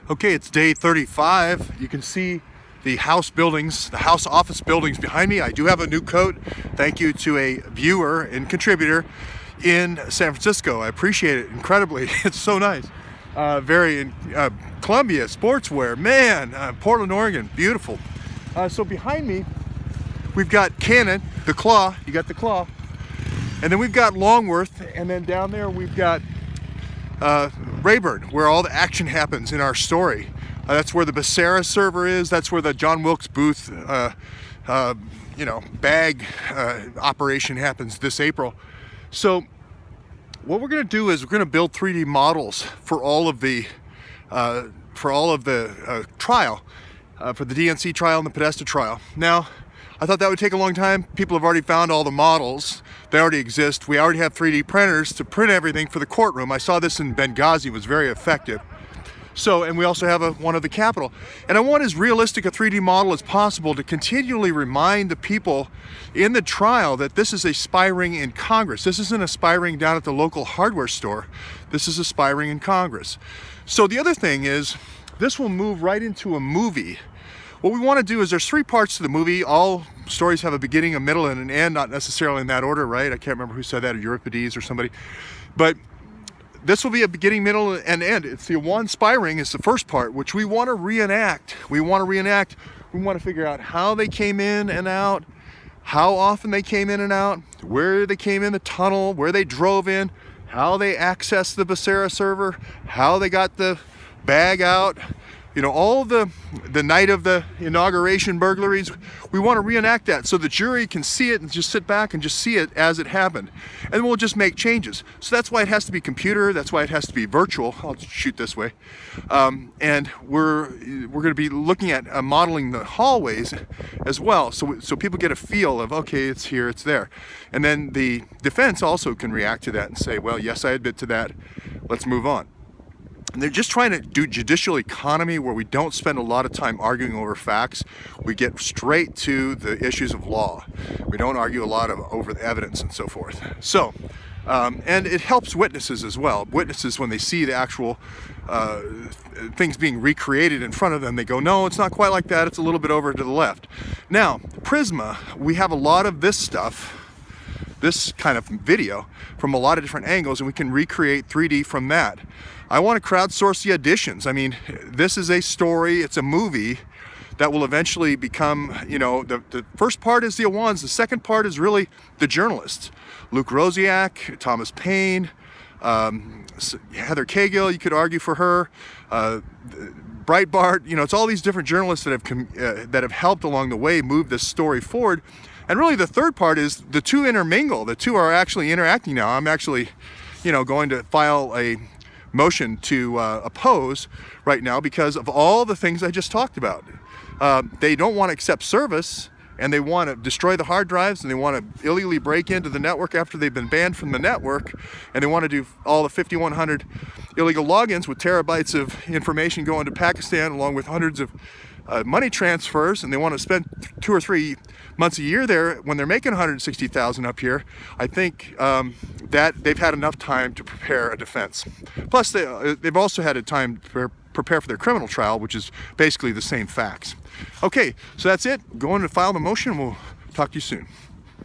Okay, it's day 35. You can see the house buildings, the house office buildings behind me. I do have a new coat. Thank you to a viewer and contributor in San Francisco. I appreciate it incredibly. It's so nice. Columbia Sportswear, man, Portland, Oregon, beautiful. So behind me, we've got Canon, the Claw. You got the Claw. And then we've got Longworth, and then down there we've got Rayburn, where all the action happens in our story. That's where the Becerra server is. That's where the John Wilkes Booth, bag operation happens this April. So what we're going to do is we're going to build 3D models for all of the trial, for the DNC trial and the Podesta trial. Now, I thought that would take a long time. People have already found all the models. They already exist. We already have 3D printers to print everything for the courtroom. I saw this in Benghazi. It was very effective. So, and we also have one of the Capitol. And I want as realistic a 3D model as possible to continually remind the people in the trial that this is a spy ring in Congress. This isn't a spy ring down at the local hardware store. This is a spy ring in Congress. So the other thing is, this will move right into a movie. What we want to do is there's 3 parts to the movie. All stories have a beginning, a middle, and an end, not necessarily in that order, right? I can't remember who said that, Euripides or somebody. But this will be a beginning, middle, and end. It's the Awan spy ring is the first part, which we want to reenact. We want to figure out how they came in and out, how often they came in and out, where they came in the tunnel, where they drove in, how they accessed the Becerra server, how they got the bag out. All the night of the inauguration burglaries, we want to reenact that so the jury can see it and just sit back and just see it as it happened. And we'll just make changes. So that's why it has to be computer, that's why it has to be virtual. I'll just shoot this way. And we're going to be looking at modeling the hallways as well, so people get a feel of, okay, it's here, it's there. And then the defense also can react to that and say, well, yes, I admit to that, let's move on. And they're just trying to do judicial economy where we don't spend a lot of time arguing over facts. We get straight to the issues of law. We don't argue a lot over the evidence and so forth. So, and it helps witnesses as well. Witnesses, when they see the actual things being recreated in front of them, they go, no, it's not quite like that. It's a little bit over to the left. Now, Prisma, we have a lot of this stuff, this kind of video, from a lot of different angles, and we can recreate 3D from that. I want to crowdsource the additions. I mean, this is a story, it's a movie that will eventually become, the first part is the Awans, the second part is really the journalists. Luke Rosiak, Thomas Paine, Heather Cagill, you could argue for her, Breitbart, it's all these different journalists that have helped along the way move this story forward. And really the third part is the two intermingle. The two are actually interacting now. I'm actually, going to file a motion to oppose right now because of all the things I just talked about. They don't want to accept service, and they want to destroy the hard drives, and they want to illegally break into the network after they've been banned from the network, and they want to do all the 5,100 illegal logins with terabytes of information going to Pakistan, along with hundreds of money transfers, and they want to spend 2 or 3 months a year there when they're making 160,000 up here. I think that they've had enough time to prepare a defense. Plus, they've also had a time to prepare for their criminal trial, which is basically the same facts. Okay, so that's it. Going to file the motion. We'll talk to you soon.